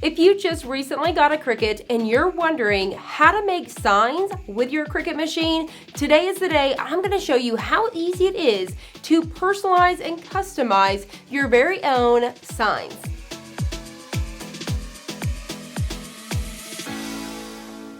If you just recently got a Cricut and you're wondering how to make signs with your Cricut machine, today is the day I'm going to show you how easy it is to personalize and customize your very own signs.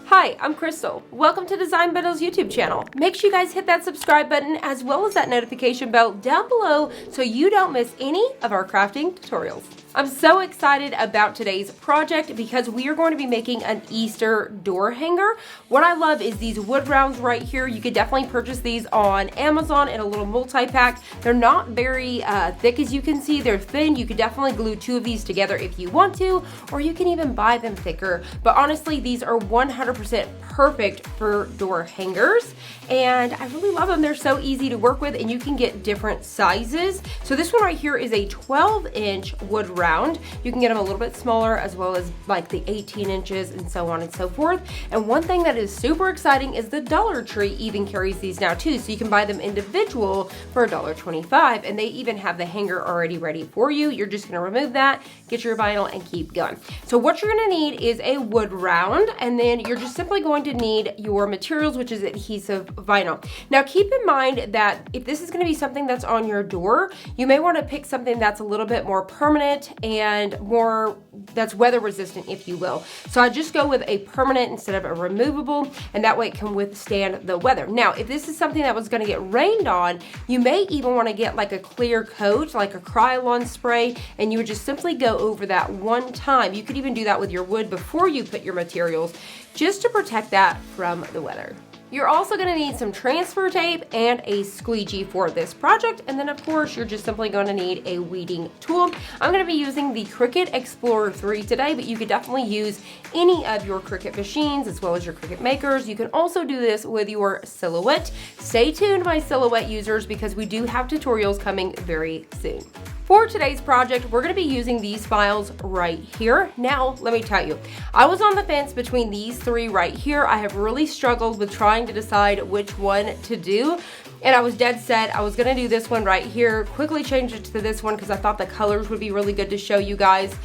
Hi, I'm Crystal. Welcome to Design Vinyl's YouTube channel. Make sure you guys hit that subscribe button as well as that notification bell down below so you don't miss any of our crafting tutorials. I'm so excited about today's project because we are going to be making an Easter door hanger. What I love is these wood rounds right here. You could definitely purchase these on Amazon in a little multi-pack. They're not very thick, as you can see. They're thin. You could definitely glue two of these together if you want to, or you can even buy them thicker. But honestly, these are 100% perfect for door hangers, and I really love them. They're so easy to work with, and you can get different sizes. So this one right here is a 12-inch wood round. You can get them a little bit smaller as well as like the 18 inches and so on and so forth. And one thing that is super exciting is the Dollar Tree even carries these now too. So you can buy them individual for $1.25, and they even have the hanger already ready for you. You're just gonna remove that, get your vinyl, and keep going. So what you're gonna need is a wood round, and then you're just simply going to need your materials, which is adhesive vinyl. Now keep in mind that if this is gonna be something that's on your door, you may wanna pick something that's a little bit more permanent and more that's weather resistant, if you will. So I just go with a permanent instead of a removable, and that way it can withstand the weather. Now, if this is something that was gonna get rained on, you may even wanna get like a clear coat, like a Krylon spray, and you would just simply go over that one time. You could even do that with your wood before you put your materials, just to protect that from the weather. You're also going to need some transfer tape and a squeegee for this project, and then of course you're just simply going to need a weeding tool. I'm going to be using the Cricut Explorer 3 today, but you could definitely use any of your Cricut machines as well as your Cricut makers. You can also do this with your Silhouette. Stay tuned, my Silhouette users, because we do have tutorials coming very soon. For today's project, we're going to be using these files right here. Now, let me tell you, I was on the fence between these three right here. I have really struggled with trying to decide which one to do, and I was dead set. I was going to do this one right here, quickly change it to this one because I thought the colors would be really good to show you guys.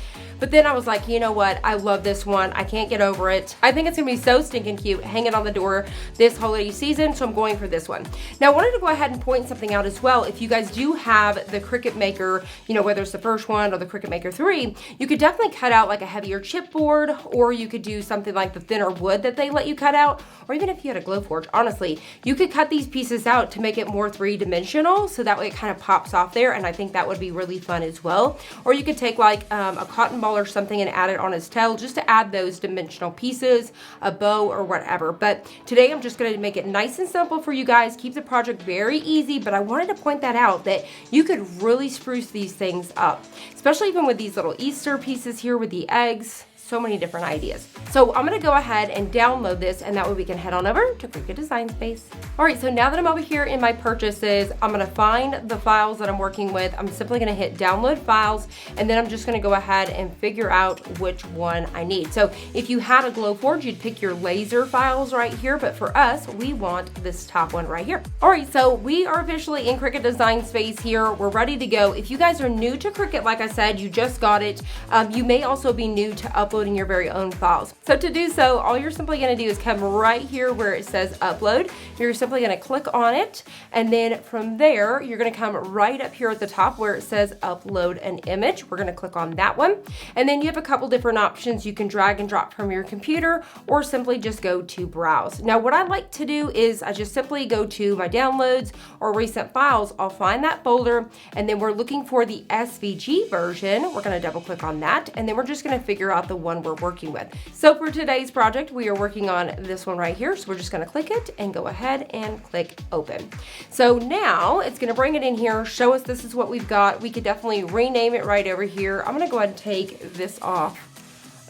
But then I was like, you know what? I love this one. I can't get over it. I think it's gonna be so stinking cute hanging on the door this holiday season, so I'm going for this one. Now, I wanted to go ahead and point something out as well. If you guys do have the Cricut Maker, you know, whether it's the first one or the Cricut Maker 3, you could definitely cut out like a heavier chipboard, or you could do something like the thinner wood that they let you cut out, or even if you had a Glowforge, honestly, you could cut these pieces out to make it more three-dimensional, so that way it kind of pops off there, and I think that would be really fun as well. Or you could take like a cotton ball or something and add it on his tail just to add those dimensional pieces, a bow or whatever. But today I'm just going to make it nice and simple for you guys, keep the project very easy, but I wanted to point that out that you could really spruce these things up, especially even with these little Easter pieces here with the eggs. So many different ideas. So I'm gonna go ahead and download this, and that way we can head on over to Cricut Design Space. All right, so now that I'm over here in my purchases, I'm gonna find the files that I'm working with. I'm simply gonna hit download files, and then I'm just gonna go ahead and figure out which one I need. So if you had a Glowforge, you'd pick your laser files right here, but for us, we want this top one right here. All right, so we are officially in Cricut Design Space here. We're ready to go. If you guys are new to Cricut, like I said, you just got it, you may also be new to uploading your very own files. So to do so, all you're simply going to do is come right here where it says upload. You're simply going to click on it, and then from there you're going to come right up here at the top where it says upload an image. We're going to click on that one, and then you have a couple different options. You can drag and drop from your computer or simply just go to browse. Now what I like to do is I just simply go to my downloads or recent files. I'll find that folder, and then we're looking for the SVG version. We're going to double click on that, and then we're just going to figure out the one we're working with. So for today's project, we are working on this one right here. So we're just going to click it and go ahead and click open. So now it's going to bring it in here, show us this is what we've got. We could definitely rename it right over here. I'm going to go ahead and take this off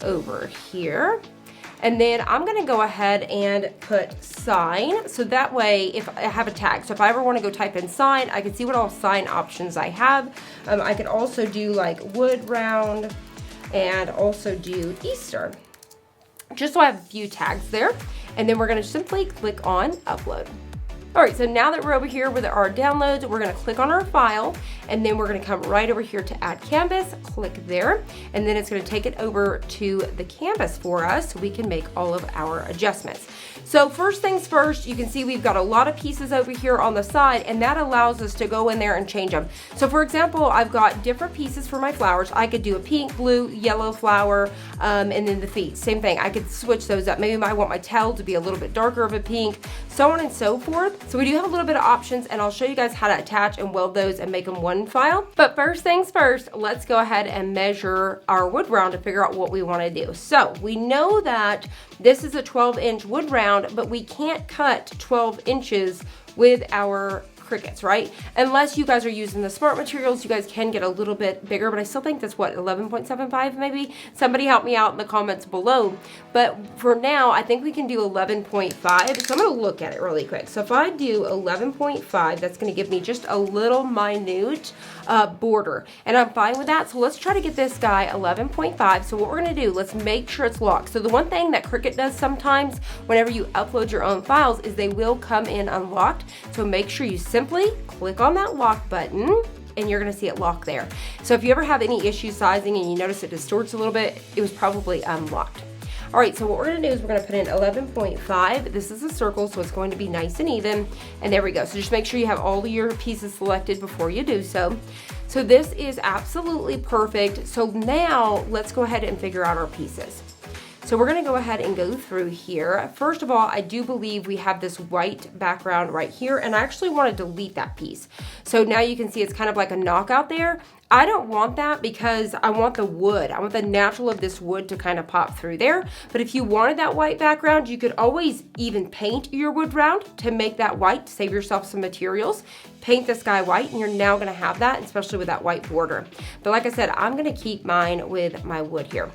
over here. And then I'm going to go ahead and put sign, so that way if I have a tag, so if I ever want to go type in sign, I can see what all sign options I have. I could also do like wood round, and also do Easter, just so I have a few tags there. And then we're going to simply click on upload. All right, so now that we're over here with our downloads, we're gonna click on our file, and then we're gonna come right over here to add canvas, click there, and then it's gonna take it over to the canvas for us so we can make all of our adjustments. So first things first, you can see we've got a lot of pieces over here on the side, and that allows us to go in there and change them. So for example, I've got different pieces for my flowers. I could do a pink, blue, yellow flower, and then the feet. Same thing, I could switch those up. Maybe I want my tail to be a little bit darker of a pink, so on and so forth. So we do have a little bit of options, and I'll show you guys how to attach and weld those and make them one file. But first things first, let's go ahead and measure our wood round to figure out what we want to do. So we know that this is a 12-inch wood round, but we can't cut 12 inches with our Cricuts, right? Unless you guys are using the smart materials, you guys can get a little bit bigger, but I still think that's what, 11.75 maybe? Somebody help me out in the comments below. But for now, I think we can do 11.5. So I'm gonna look at it really quick. So if I do 11.5, that's gonna give me just a little minute border, and I'm fine with that. So let's try to get this guy 11.5. So what we're gonna do, let's make sure it's locked. So the one thing that Cricut does sometimes whenever you upload your own files is they will come in unlocked. So make sure you simply click on that lock button, and you're gonna see it lock there. So if you ever have any issues sizing and you notice it distorts a little bit, it was probably unlocked. All right, so what we're gonna do is we're gonna put in 11.5. This is a circle, so it's going to be nice and even. And there we go. So just make sure you have all of your pieces selected before you do so. So this is absolutely perfect. So now let's go ahead and figure out our pieces. So we're gonna go ahead and go through here. First of all, I do believe we have this white background right here, and I actually wanna delete that piece. So now you can see it's kind of like a knockout there. I don't want that because I want the wood. I want the natural of this wood to kind of pop through there. But if you wanted that white background, you could always even paint your wood round to make that white, to save yourself some materials. Paint this guy white, and you're now gonna have that, especially with that white border. But like I said, I'm gonna keep mine with my wood here.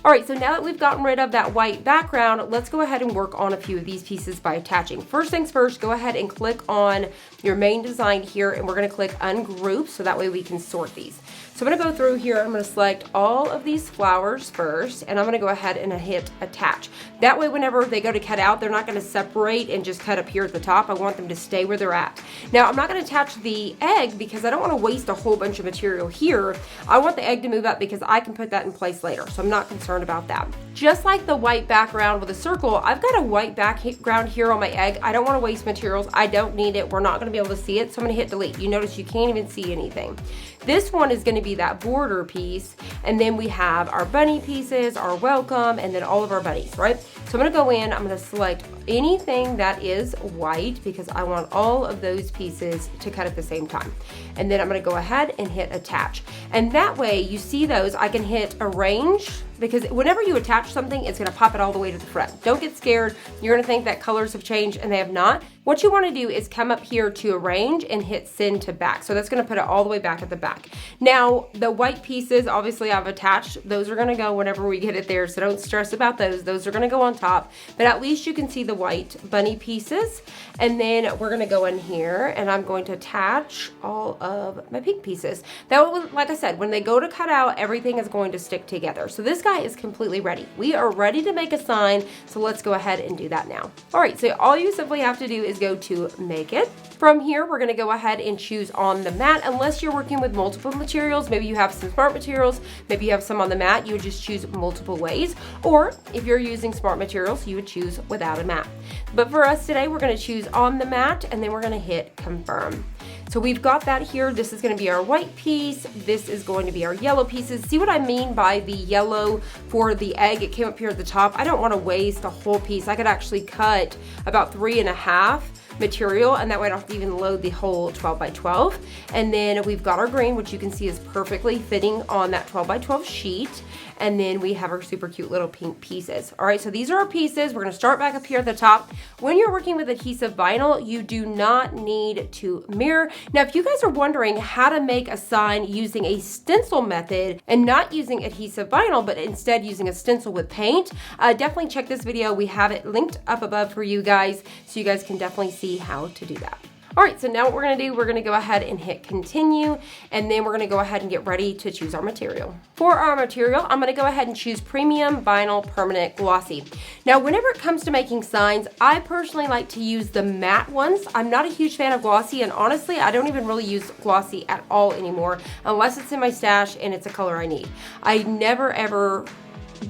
All right, so now that we've gotten rid of that white background, let's go ahead and work on a few of these pieces by attaching. First things first, go ahead and click on your main design here, and we're gonna click ungroup so that way we can sort these. So I'm gonna go through here, I'm gonna select all of these flowers first, and I'm gonna go ahead and hit attach. That way whenever they go to cut out, they're not gonna separate and just cut up here at the top. I want them to stay where they're at. Now I'm not gonna attach the egg because I don't wanna waste a whole bunch of material here. I want the egg to move up because I can put that in place later, so I'm not concerned about that. Just like the white background with a circle, I've got a white background here on my egg. I don't wanna waste materials. I don't need it. We're not gonna be able to see it, so I'm gonna hit delete. You notice you can't even see anything. This one is gonna be that border piece, and then we have our bunny pieces, our welcome, and then all of our bunnies, right? So I'm gonna go in, I'm gonna select anything that is white because I want all of those pieces to cut at the same time. And then I'm gonna go ahead and hit attach. And that way you see those, I can hit arrange, because whenever you attach something, it's gonna pop it all the way to the front. Don't get scared. You're gonna think that colors have changed and they have not. What you wanna do is come up here to arrange and hit send to back. So that's gonna put it all the way back at the back. Now, the white pieces, obviously I've attached. Those are gonna go whenever we get it there, so don't stress about those. Those are gonna go on top, but at least you can see the white bunny pieces. And then we're gonna go in here and I'm going to attach all of my pink pieces. That way, like I said, when they go to cut out, everything is going to stick together. So this guy is completely ready. We are ready to make a sign, so let's go ahead and do that now. All right, so all you simply have to do is go to make it. From here, we're gonna go ahead and choose on the mat. Unless you're working with multiple materials, maybe you have some smart materials, maybe you have some on the mat, you would just choose multiple ways. Or if you're using smart materials, you would choose without a mat. But for us today, we're gonna choose on the mat, and then we're gonna hit confirm. So we've got that here. This is gonna be our white piece. This is going to be our yellow pieces. See what I mean by the yellow for the egg? It came up here at the top. I don't wanna waste a whole piece. I could actually cut about 3.5 material, and that way I don't have to even load the whole 12 by 12. And then we've got our green, which you can see is perfectly fitting on that 12 by 12 sheet. And then we have our super cute little pink pieces. All right, so these are our pieces. We're gonna start back up here at the top. When you're working with adhesive vinyl, you do not need to mirror. Now, if you guys are wondering how to make a sign using a stencil method and not using adhesive vinyl, but instead using a stencil with paint, definitely check this video. We have it linked up above for you guys, so you guys can definitely see how to do that. All right, so now what we're gonna do, we're gonna go ahead and hit continue, and then we're gonna go ahead and get ready to choose our material. For our material, I'm gonna go ahead and choose Premium Vinyl Permanent Glossy. Now, whenever it comes to making signs, I personally like to use the matte ones. I'm not a huge fan of glossy, and honestly, I don't even really use glossy at all anymore, unless it's in my stash and it's a color I need. I never ever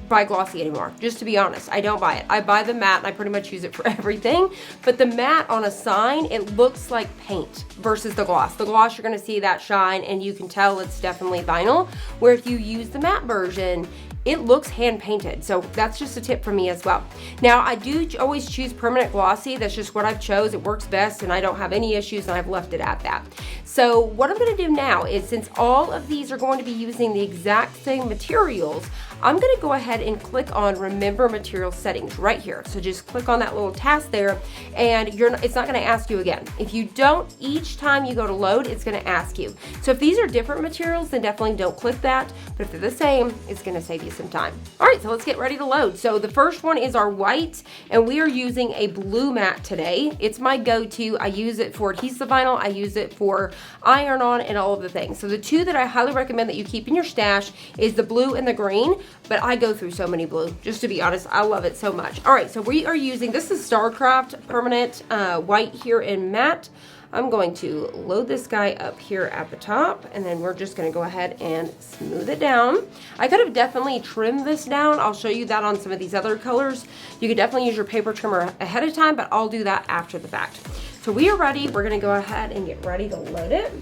buy glossy anymore, just to be honest. I don't buy it. I buy the matte and I pretty much use it for everything, but the matte on a sign, it looks like paint versus the gloss. The gloss, you're gonna see that shine and you can tell it's definitely vinyl, where if you use the matte version, it looks hand painted. So that's just a tip for me as well. Now, I do always choose permanent glossy. That's just what I've chose. It works best and I don't have any issues, and I've left it at that. So what I'm gonna do now is, since all of these are going to be using the exact same materials, I'm gonna go ahead and click on Remember Material Settings right here. So just click on that little task there, and it's not gonna ask you again. If you don't, each time you go to load, it's gonna ask you. So if these are different materials, then definitely don't click that. But if they're the same, it's gonna save you some time. All right, so let's get ready to load. So the first one is our white, and we are using a blue matte today. It's my go-to. I use it for adhesive vinyl. I use it for iron-on and all of the things. So the two that I highly recommend that you keep in your stash is the blue and the green, but I go through so many blue, just to be honest. I love it so much. All right, so we are using, this is StarCraft Permanent White here in matte. I'm going to load this guy up here at the top, and then we're just gonna go ahead and smooth it down. I could have definitely trimmed this down. I'll show you that on some of these other colors. You could definitely use your paper trimmer ahead of time, but I'll do that after the fact. So we are ready. We're gonna go ahead and get ready to load it.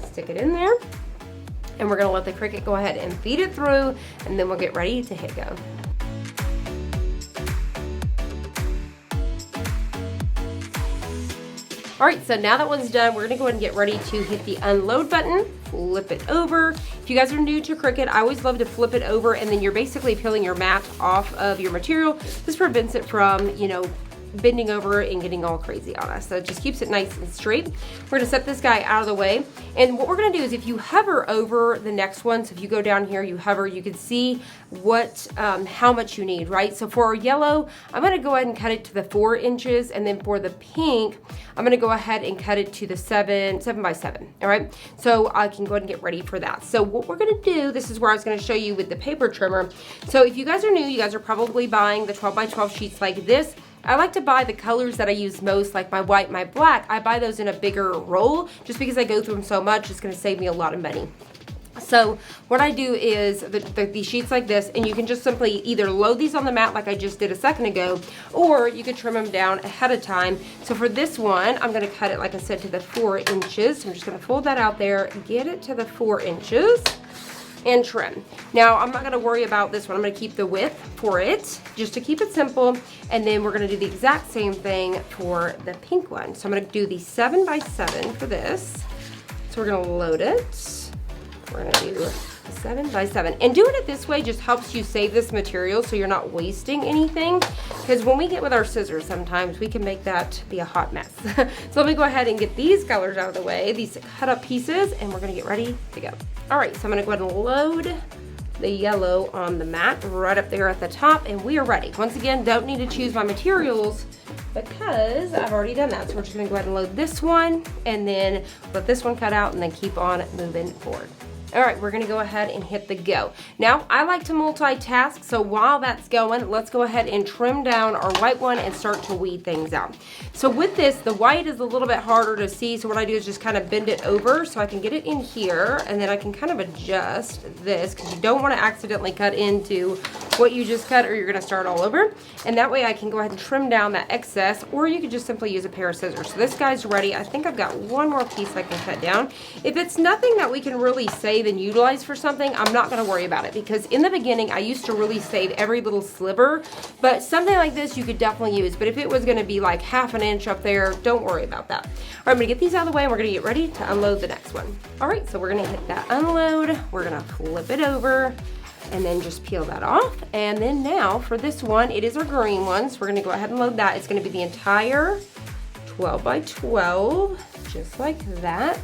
Stick it in there, and we're gonna let the Cricut go ahead and feed it through, and then we'll get ready to hit go. All right, so now that one's done, we're gonna go ahead and get ready to hit the unload button, flip it over. If you guys are new to Cricut, I always love to flip it over, and then you're basically peeling your mat off of your material. This prevents it from, you know, bending over and getting all crazy on us. So it just keeps it nice and straight. We're gonna set this guy out of the way. And what we're gonna do is, if you hover over the next one, so if you go down here, you hover, you can see what, how much you need, right? So for our yellow, I'm gonna go ahead and cut it to the 4 inches. And then for the pink, I'm gonna go ahead and cut it to the 7 by 7, all right? So I can go ahead and get ready for that. So what we're gonna do, this is where I was gonna show you with the paper trimmer. So if you guys are new, you guys are probably buying the 12 by 12 sheets like this. I like to buy the colors that I use most, like my white, my black. I buy those in a bigger roll just because I go through them so much. It's gonna save me a lot of money. So what I do is these sheets like this, and you can just simply either load these on the mat like I just did a second ago, or you could trim them down ahead of time. So for this one, I'm gonna cut it, like I said, to the 4 inches. So I'm just gonna fold that out there, get it to the 4 inches, and trim. Now, I'm not gonna worry about this one. I'm gonna keep the width for it, just to keep it simple. And then we're gonna do the exact same thing for the pink one. So I'm gonna do the 7 by 7 for this. So we're gonna load it. We're gonna do 7 by 7. And doing it this way just helps you save this material so you're not wasting anything. Because when we get with our scissors, sometimes we can make that be a hot mess. So let me go ahead and get these colors out of the way, these cut up pieces, and we're gonna get ready to go. All right, so I'm gonna go ahead and load the yellow on the mat right up there at the top, and we are ready. Once again, don't need to choose my materials because I've already done that. So we're just gonna go ahead and load this one, and then let this one cut out, and then keep on moving forward. All right, we're gonna go ahead and hit the go. Now, I like to multitask, so while that's going, let's go ahead and trim down our white one and start to weed things out. So with this, the white is a little bit harder to see, so what I do is just kind of bend it over so I can get it in here, and then I can kind of adjust this, because you don't wanna accidentally cut into what you just cut, or you're gonna start all over. And that way I can go ahead and trim down that excess, or you could just simply use a pair of scissors. So this guy's ready. I think I've got one more piece I can cut down. If it's nothing that we can really save and utilize for something, I'm not gonna worry about it, because in the beginning I used to really save every little sliver, but something like this you could definitely use. But if it was gonna be like ½ an inch up there, don't worry about that. All right, I'm gonna get these out of the way, and we're gonna get ready to unload the next one. All right, so we're gonna hit that unload, we're gonna flip it over, and then just peel that off. And then now for this one, it is our green one, so we're gonna go ahead and load that. It's gonna be the entire 12 by 12, just like that.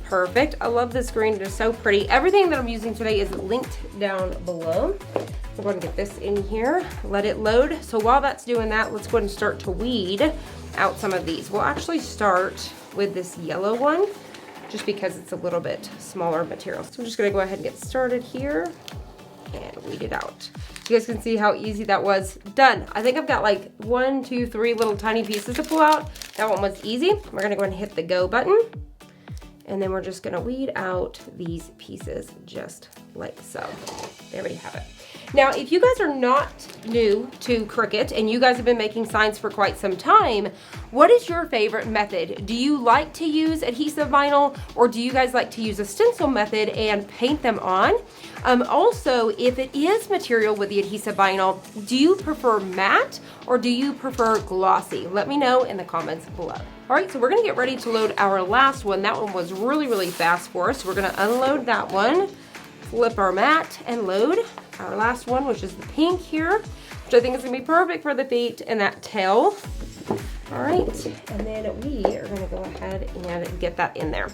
Perfect. I love this green. It is so pretty. Everything that I'm using today is linked down below. We'll go ahead and get this in here, let it load. So while that's doing that, let's go ahead and start to weed out some of these. We'll actually start with this yellow one, just because it's a little bit smaller material. So I'm just gonna go ahead and get started here and weed it out. You guys can see how easy that was. Done. I think I've got like 1, 2, 3 little tiny pieces to pull out. That one was easy. We're gonna go ahead and hit the go button. And then we're just gonna weed out these pieces just like so. There we have it. Now, if you guys are not new to Cricut and you guys have been making signs for quite some time, what is your favorite method? Do you like to use adhesive vinyl, or do you guys like to use a stencil method and paint them on? Also, if it is material with the adhesive vinyl, do you prefer matte or do you prefer glossy? Let me know in the comments below. All right, so we're gonna get ready to load our last one. That one was really, really fast for us. So we're gonna unload that one, flip our mat, and load our last one, which is the pink here, which I think is gonna be perfect for the feet and that tail. All right, and then we are gonna go ahead and get that in there.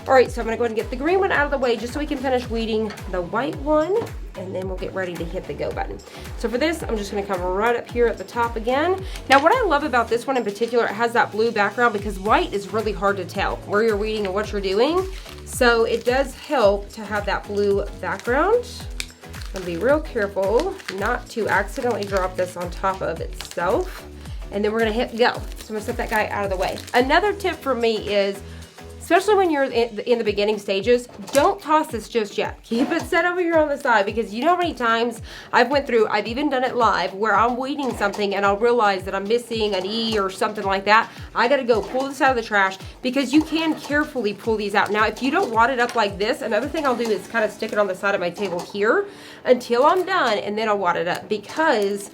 All right, so I'm gonna go ahead and get the green one out of the way just so we can finish weeding the white one, and then we'll get ready to hit the go button. So for this, I'm just gonna come right up here at the top again. Now, what I love about this one in particular, it has that blue background because white is really hard to tell where you're weeding and what you're doing. So it does help to have that blue background. And be real careful not to accidentally drop this on top of itself. And then we're gonna hit go. So I'm gonna set that guy out of the way. Another tip for me is, especially when you're in the beginning stages, don't toss this just yet. Keep it set over here on the side, because you know how many times I've even done it live, where I'm weeding something and I'll realize that I'm missing an E or something like that. I gotta go pull this out of the trash, because you can carefully pull these out. Now, if you don't wad it up like this, another thing I'll do is kind of stick it on the side of my table here until I'm done, and then I'll wad it up, because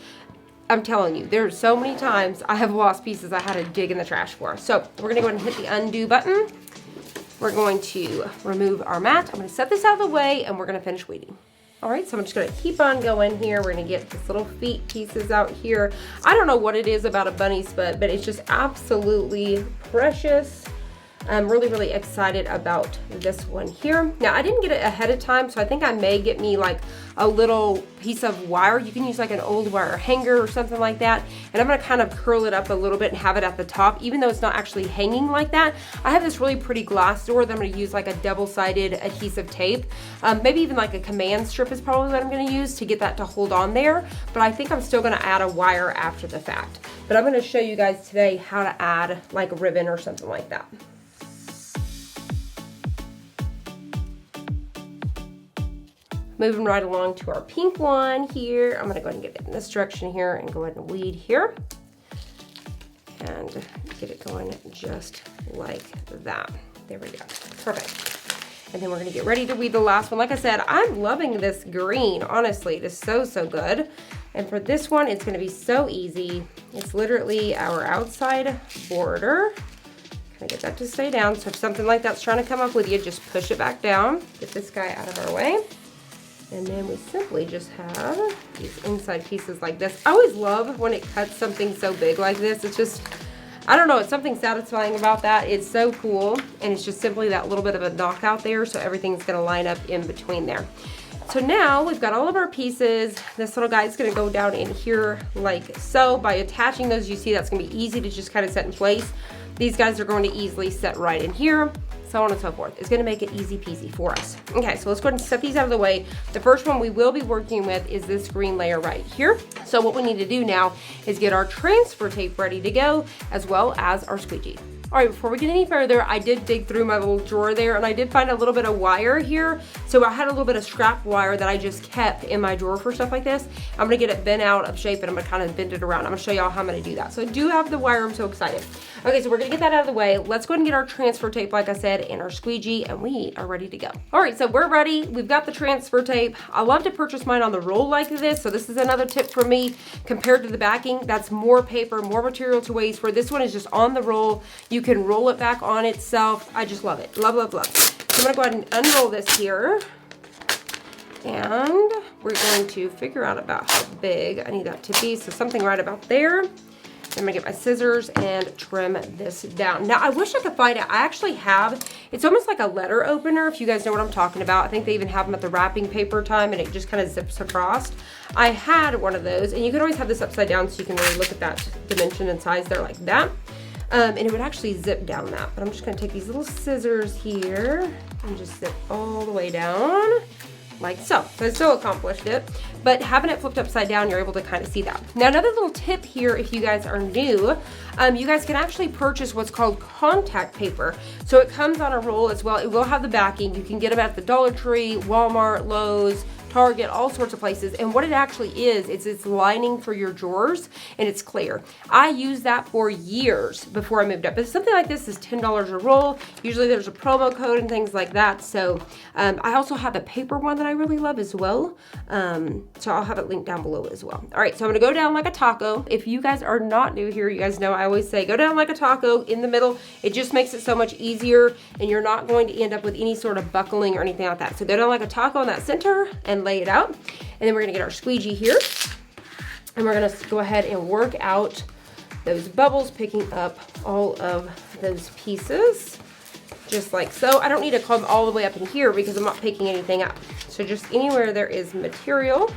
I'm telling you, there's so many times I have lost pieces I had to dig in the trash for. So we're gonna go ahead and hit the undo button. We're going to remove our mat. I'm gonna set this out of the way and we're gonna finish weeding. All right, so I'm just gonna keep on going here. We're gonna get this little feet pieces out here. I don't know what it is about a bunny spud, but it's just absolutely precious. I'm really, really excited about this one here. Now, I didn't get it ahead of time, so I think I may get me like a little piece of wire. You can use like an old wire hanger or something like that. And I'm gonna kind of curl it up a little bit and have it at the top, even though it's not actually hanging like that. I have this really pretty glass door that I'm gonna use like a double-sided adhesive tape. Maybe even like a command strip is probably what I'm gonna use to get that to hold on there. But I think I'm still gonna add a wire after the fact. But I'm gonna show you guys today how to add like a ribbon or something like that. Moving right along to our pink one here. I'm gonna go ahead and get it in this direction here and go ahead and weed here. And get it going just like that. There we go, perfect. And then we're gonna get ready to weed the last one. Like I said, I'm loving this green, honestly. It is so, so good. And for this one, it's gonna be so easy. It's literally our outside border. Kind of get that to stay down. So if something like that's trying to come up with you, just push it back down. Get this guy out of our way. And then we simply just have these inside pieces like this. I always love when it cuts something so big like this. It's just, I don't know, it's something satisfying about that. It's so cool. And it's just simply that little bit of a knockout there, so everything's gonna line up in between there. So now we've got all of our pieces. This little guy is gonna go down in here like so. By attaching those, you see that's gonna be easy to just kind of set in place. These guys are going to easily set right in here, so on and so forth. It's gonna make it easy peasy for us. Okay, so let's go ahead and set these out of the way. The first one we will be working with is this green layer right here. So what we need to do now is get our transfer tape ready to go, as well as our squeegee. All right, before we get any further, I did dig through my little drawer there and I did find a little bit of wire here. So I had a little bit of scrap wire that I just kept in my drawer for stuff like this. I'm gonna get it bent out of shape and I'm gonna kind of bend it around. I'm gonna show y'all how I'm gonna do that. So I do have the wire, I'm so excited. Okay, so we're gonna get that out of the way. Let's go ahead and get our transfer tape, like I said, and our squeegee, and we are ready to go. All right, so we're ready. We've got the transfer tape. I love to purchase mine on the roll like this. So this is another tip for me compared to the backing. That's more paper, more material to waste, where this one is just on the roll. You can roll it back on itself. I just love it. Love, love, love. So I'm gonna go ahead and unroll this here. And we're going to figure out about how big I need that to be. So something right about there. I'm gonna get my scissors and trim this down. Now I wish I could find it. I actually have, it's almost like a letter opener, if you guys know what I'm talking about. I think they even have them at the wrapping paper time, and it just kind of zips across. I had one of those, and you can always have this upside down so you can really look at that dimension and size there like that. And it would actually zip down that, but I'm just gonna take these little scissors here and just zip all the way down. Like so. So I still accomplished it, but having it flipped upside down, you're able to kind of see that. Now another little tip here, if you guys are new, you guys can actually purchase what's called contact paper. So it comes on a roll as well. It will have the backing. You can get them at the Dollar Tree, Walmart, Lowe's, Target, all sorts of places. And what it actually is, it's lining for your drawers, and it's clear. I used that for years before I moved up. But something like this is $10 a roll. Usually there's a promo code and things like that. So I also have a paper one that I really love as well. So I'll have it linked down below as well. All right, so I'm gonna go down like a taco. If you guys are not new here, you guys know I always say go down like a taco in the middle. It just makes it so much easier, and you're not going to end up with any sort of buckling or anything like that. So go down like a taco in that center and lay it out. And then we're gonna get our squeegee here, and we're gonna go ahead and work out those bubbles, picking up all of those pieces, just like so. I don't need to come all the way up in here because I'm not picking anything up. So just anywhere there is material,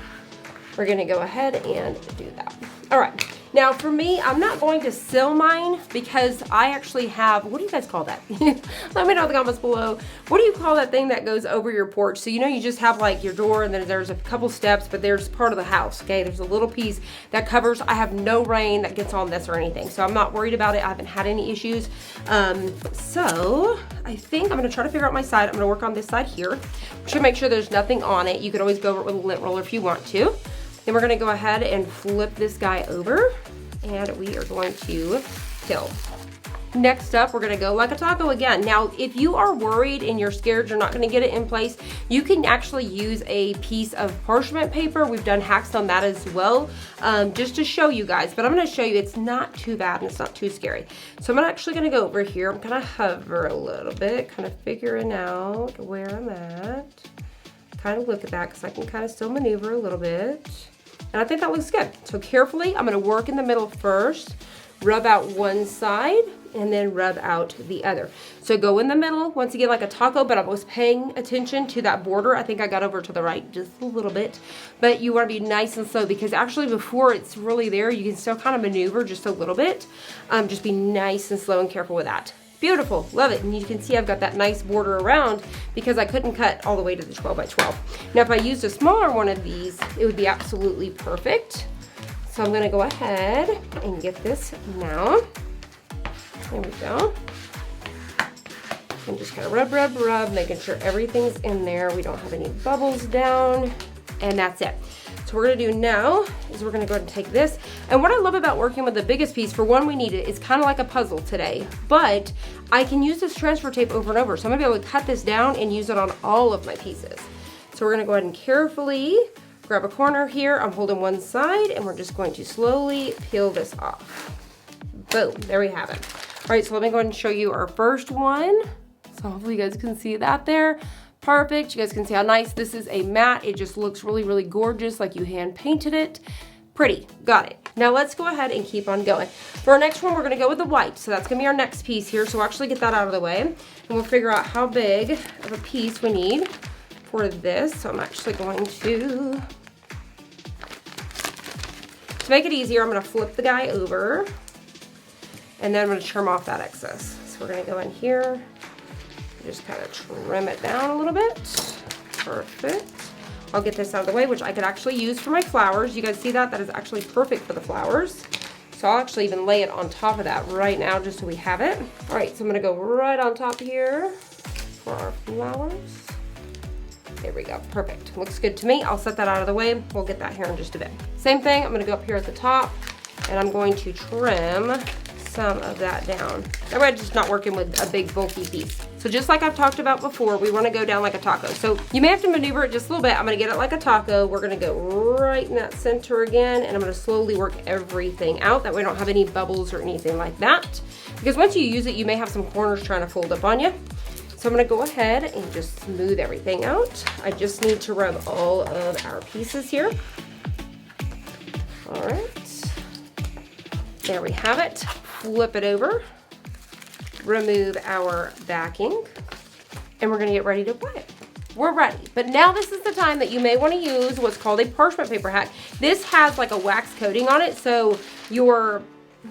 we're gonna go ahead and do that. All right, now for me, I'm not going to seal mine because I actually have, what do you guys call that? Let me know in the comments below. What do you call that thing that goes over your porch? So you know you just have like your door, and then there's a couple steps, but there's part of the house, okay? There's a little piece that covers. I have no rain that gets on this or anything, so I'm not worried about it. I haven't had any issues. So I think I'm gonna try to figure out my side. I'm gonna work on this side here. Just make sure there's nothing on it. You could always go over it with a lint roller if you want to. Then we're gonna go ahead and flip this guy over, and we are going to kill. Next up, we're gonna go like a taco again. Now, if you are worried and you're scared you're not gonna get it in place, you can actually use a piece of parchment paper. We've done hacks on that as well, just to show you guys, but I'm gonna show you it's not too bad and it's not too scary. So I'm actually gonna go over here. I'm gonna hover a little bit, kind of figuring out where I'm at. Kind of look at that because I can kind of still maneuver a little bit. And I think that looks good. So carefully, I'm gonna work in the middle first, rub out one side, and then rub out the other. So go in the middle, once again, like a taco, but I was paying attention to that border. I think I got over to the right just a little bit, but you wanna be nice and slow because actually before it's really there, you can still kind of maneuver just a little bit. Just be nice and slow and careful with that. Beautiful, love it. And you can see I've got that nice border around because I couldn't cut all the way to the 12 by 12. Now if I used a smaller one of these, it would be absolutely perfect. So I'm gonna go ahead and get this now. There we go. And just kind of rub, rub, rub, making sure everything's in there. We don't have any bubbles down, and that's it. So what we're gonna do now is we're gonna go ahead and take this. And what I love about working with the biggest piece, for one, we need it. It's kind of like a puzzle today, but I can use this transfer tape over and over. So I'm gonna be able to cut this down and use it on all of my pieces. So we're gonna go ahead and carefully grab a corner here. I'm holding one side, and we're just going to slowly peel this off. Boom, there we have it. All right, so let me go ahead and show you our first one. So hopefully you guys can see that there. Perfect. You guys can see how nice this is. A matte. It just looks really, really gorgeous, like you hand painted it. Pretty. Got it. Now let's go ahead and keep on going. For our next one, we're going to go with the white. So that's going to be our next piece here. So we'll actually get that out of the way, and we'll figure out how big of a piece we need for this. So I'm actually going to make it easier, I'm going to flip the guy over, and then I'm going to trim off that excess. So we're going to go in here, just kind of trim it down a little bit. Perfect. I'll get this out of the way, which I could actually use for my flowers. You guys see that? That is actually perfect for the flowers. So I'll actually even lay it on top of that right now just so we have it. All right, so I'm gonna go right on top here for our flowers. There we go, perfect. Looks good to me. I'll set that out of the way. We'll get that here in just a bit. Same thing, I'm gonna go up here at the top, and I'm going to trim some of that down. That way I'm just not working with a big bulky piece. So just like I've talked about before, we wanna go down like a taco. So you may have to maneuver it just a little bit. I'm gonna get it like a taco. We're gonna go right in that center again, and I'm gonna slowly work everything out. That way I don't have any bubbles or anything like that. Because once you use it, you may have some corners trying to fold up on you. So I'm gonna go ahead and just smooth everything out. I just need to rub all of our pieces here. All right. There we have it. Flip it over, remove our backing, and we're gonna get ready to apply it. We're ready, but now this is the time that you may want to use what's called a parchment paper hack. This has like a wax coating on it, so your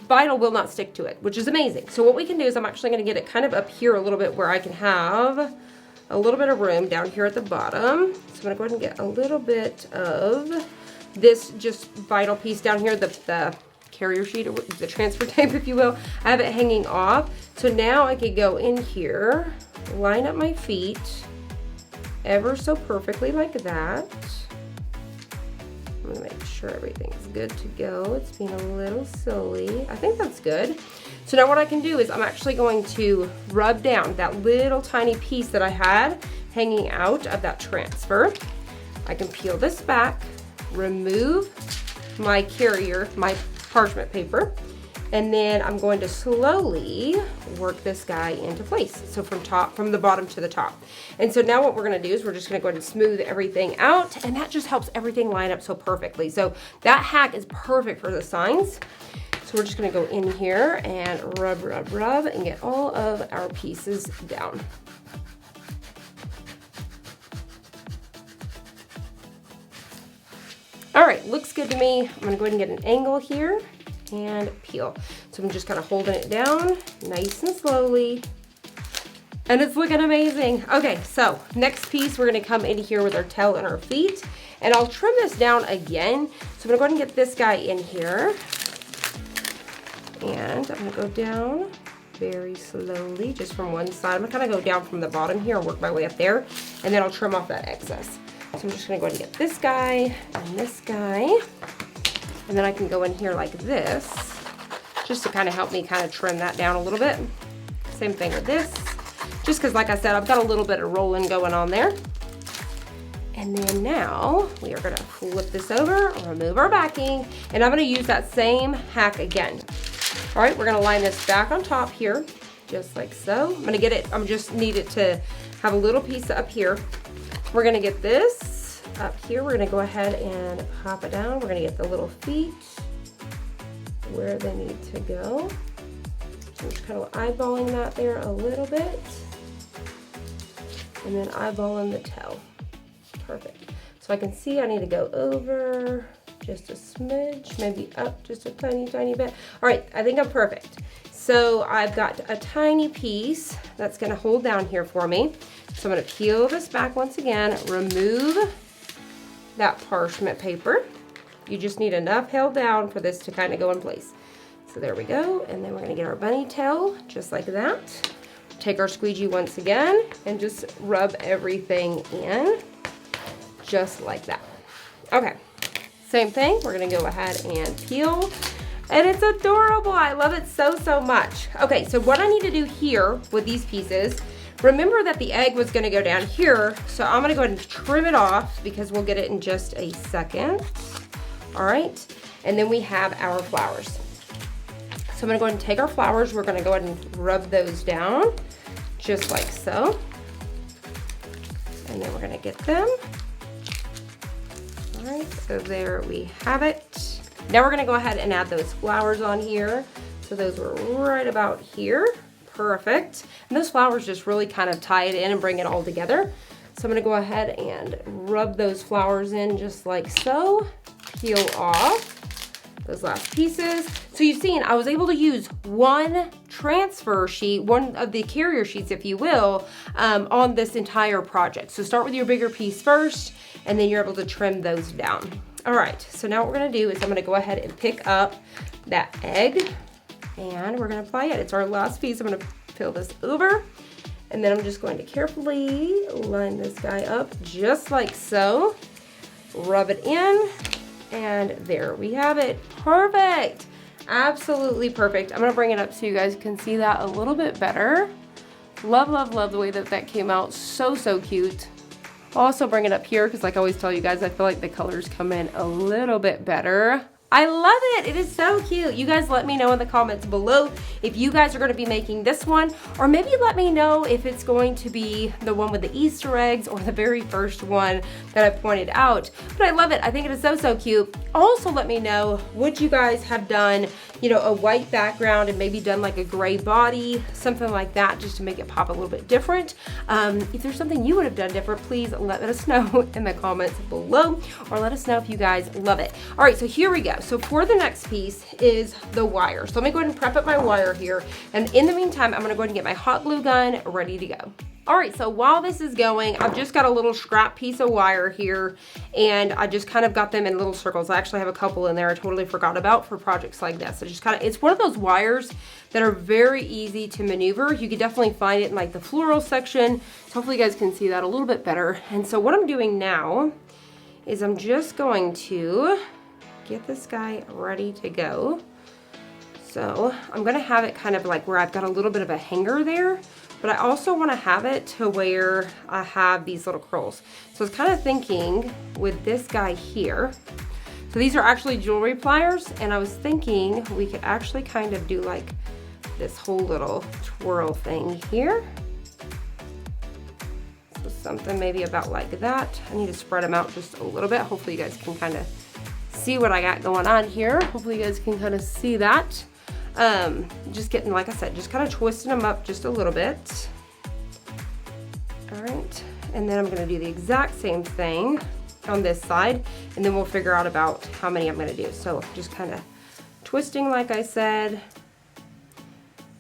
vinyl will not stick to it, which is amazing. So what we can do is I'm actually going to get it kind of up here a little bit where I can have a little bit of room down here at the bottom. So I'm going to go ahead and get a little bit of this just vinyl piece down here, the carrier sheet, or the transfer tape, if you will. I have it hanging off. So now I could go in here, line up my feet ever so perfectly like that. I'm gonna make sure everything's good to go. It's being a little silly. I think that's good. So now what I can do is I'm actually going to rub down that little tiny piece that I had hanging out of that transfer. I can peel this back, remove my carrier, my parchment paper, and then I'm going to slowly work this guy into place. So from the bottom to the top. And so now what we're gonna do is we're just gonna go ahead and smooth everything out, and that just helps everything line up so perfectly. So that hack is perfect for the signs. So we're just gonna go in here and rub, rub, rub, and get all of our pieces down. All right, looks good to me. I'm gonna go ahead and get an angle here and peel. So I'm just kind of holding it down nice and slowly, and it's looking amazing. Okay, so next piece, we're gonna come in here with our tail and our feet, and I'll trim this down again. So I'm gonna go ahead and get this guy in here, and I'm gonna go down very slowly, just from one side. I'm gonna kind of go down from the bottom here and work my way up there, and then I'll trim off that excess. So I'm just gonna go ahead and get this guy and this guy. And then I can go in here like this, just to kind of help me kind of trim that down a little bit. Same thing with this, just because like I said, I've got a little bit of rolling going on there. And then now we are gonna flip this over, remove our backing, and I'm gonna use that same hack again. All right, we're gonna line this back on top here, just like so. I'm gonna get it, just need it to have a little piece up here. We're gonna get this up here. We're gonna go ahead and pop it down. We're gonna get the little feet where they need to go. So I'm just kind of eyeballing that there a little bit. And then eyeballing the toe. Perfect. So I can see I need to go over just a smidge, maybe up just a tiny, tiny bit. All right, I think I'm perfect. So I've got a tiny piece that's gonna hold down here for me. So I'm gonna peel this back once again, remove that parchment paper. You just need enough held down for this to kind of go in place. So there we go, and then we're gonna get our bunny tail just like that. Take our squeegee once again and just rub everything in just like that. Okay, same thing, we're gonna go ahead and peel, and it's adorable. I love it so, so much. Okay, so what I need to do here with these pieces, remember that the egg was gonna go down here, so I'm gonna go ahead and trim it off because we'll get it in just a second. All right, and then we have our flowers. So I'm gonna go ahead and take our flowers, we're gonna go ahead and rub those down, just like so. And then we're gonna get them. All right, so there we have it. Now we're gonna go ahead and add those flowers on here. So those were right about here. Perfect. And those flowers just really kind of tie it in and bring it all together. So I'm gonna go ahead and rub those flowers in just like so. Peel off those last pieces. So you've seen I was able to use one transfer sheet, one of the carrier sheets, if you will, on this entire project. So start with your bigger piece first, and then you're able to trim those down. All right, so now what we're gonna do is I'm gonna go ahead and pick up that egg, and we're gonna apply it. It's our last piece. I'm gonna peel this over, and then I'm just going to carefully line this guy up just like so. Rub it in, and there we have it. Perfect. Absolutely perfect. I'm gonna bring it up so you guys can see that a little bit better. Love, love, love the way that that came out. So, so cute. I'll also bring it up here because like I always tell you guys, I feel like the colors come in a little bit better I love it. It is so cute. You guys let me know in the comments below if you guys are going to be making this one, or maybe let me know if it's going to be the one with the Easter eggs or the very first one that I pointed out. But I love it. I think it is so, so cute. Also, let me know, would you guys have done, you know, a white background and maybe done like a gray body, something like that, just to make it pop a little bit different. If there's something you would have done different, please let us know in the comments below, or let us know if you guys love it. All right, so here we go. So for the next piece is the wire. So let me go ahead and prep up my wire here. And in the meantime, I'm gonna go ahead and get my hot glue gun ready to go. All right, so while this is going, I've just got a little scrap piece of wire here, and I just kind of got them in little circles. I actually have a couple in there I totally forgot about for projects like this. So just kind of, it's one of those wires that are very easy to maneuver. You could definitely find it in like the floral section. So hopefully you guys can see that a little bit better. And so what I'm doing now is I'm just going to get this guy ready to go. So I'm gonna have it kind of like where I've got a little bit of a hanger there, but I also wanna have it to where I have these little curls. So I was kind of thinking with this guy here, so these are actually jewelry pliers, and I was thinking we could actually kind of do like this whole little twirl thing here. So something maybe about like that. I need to spread them out just a little bit. Hopefully you guys can kind of see what I got going on here. Hopefully you guys can kind of see that. Just getting, like I said, just kind of twisting them up just a little bit. All right, and then I'm gonna do the exact same thing on this side, and then we'll figure out about how many I'm gonna do. So just kind of twisting, like I said,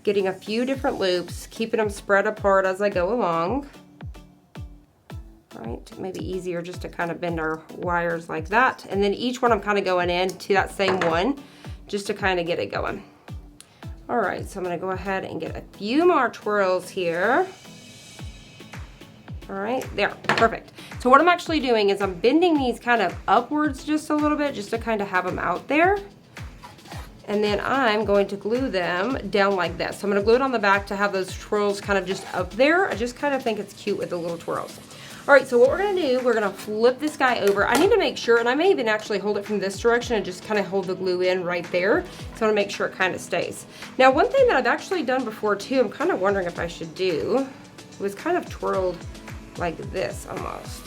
getting a few different loops, keeping them spread apart as I go along. All right, maybe easier just to kind of bend our wires like that. And then each one I'm kind of going in to that same one just to kind of get it going. All right, so I'm gonna go ahead and get a few more twirls here. All right, there, perfect. So what I'm actually doing is I'm bending these kind of upwards just a little bit just to kind of have them out there. And then I'm going to glue them down like this. So I'm gonna glue it on the back to have those twirls kind of just up there. I just kind of think it's cute with the little twirls. All right, so what we're gonna do, we're gonna flip this guy over. I need to make sure, and I may even actually hold it from this direction and just kind of hold the glue in right there. So I wanna make sure it kind of stays. Now, one thing that I've actually done before too, I'm kind of wondering if I should do, was kind of twirled like this almost.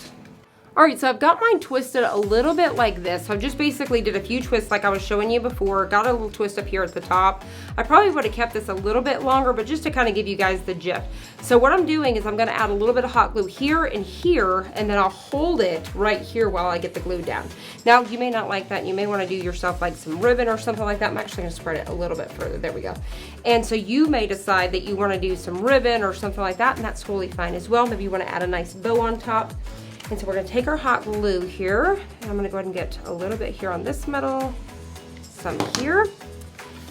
All right, so I've got mine twisted a little bit like this. So I just basically did a few twists like I was showing you before, got a little twist up here at the top. I probably would have kept this a little bit longer, but just to kind of give you guys the gist. So what I'm doing is I'm gonna add a little bit of hot glue here, and then I'll hold it right here while I get the glue down. Now, you may not like that. You may wanna do yourself like some ribbon or something like that. I'm actually gonna spread it a little bit further. There we go. And so you may decide that you wanna do some ribbon or something like that, and that's totally fine as well. Maybe you wanna add a nice bow on top. And so we're gonna take our hot glue here, and I'm gonna go ahead and get a little bit here on this metal, some here.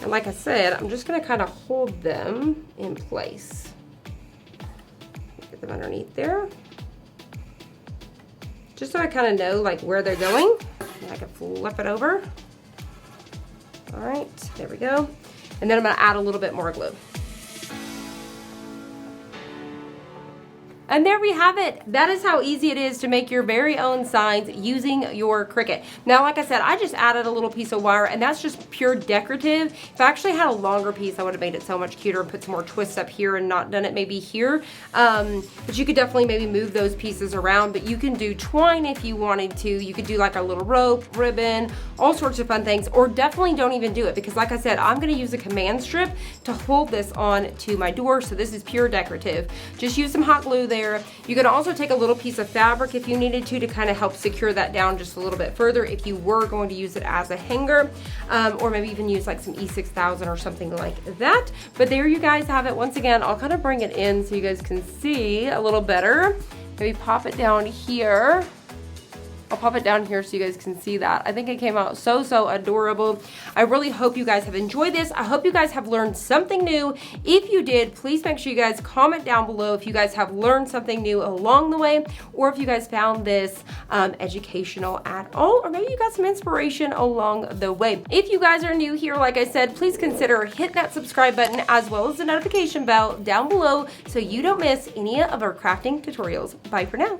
And like I said, I'm just gonna kind of hold them in place. Get them underneath there. Just so I kind of know like where they're going. And I can flip it over. All right, there we go. And then I'm gonna add a little bit more glue. And there we have it. That is how easy it is to make your very own signs using your Cricut. Now, like I said, I just added a little piece of wire, and that's just pure decorative. If I actually had a longer piece, I would have made it so much cuter and put some more twists up here and not done it maybe here. But you could definitely maybe move those pieces around, but you can do twine if you wanted to. You could do like a little rope, ribbon, all sorts of fun things, or definitely don't even do it, because like I said, I'm gonna use a command strip to hold this on to my door, so this is pure decorative. Just use some hot glue there. You could also take a little piece of fabric if you needed to kind of help secure that down just a little bit further if you were going to use it as a hanger, or maybe even use like some E6000 or something like that. But there you guys have it. Once again, I'll kind of bring it in so you guys can see a little better. Maybe pop it down here. I'll pop it down here so you guys can see that. I think it came out so, so adorable. I really hope you guys have enjoyed this. I hope you guys have learned something new. If you did, please make sure you guys comment down below if you guys have learned something new along the way, or if you guys found this educational at all, or maybe you got some inspiration along the way. If you guys are new here, like I said, please consider hitting that subscribe button as well as the notification bell down below so you don't miss any of our crafting tutorials. Bye for now.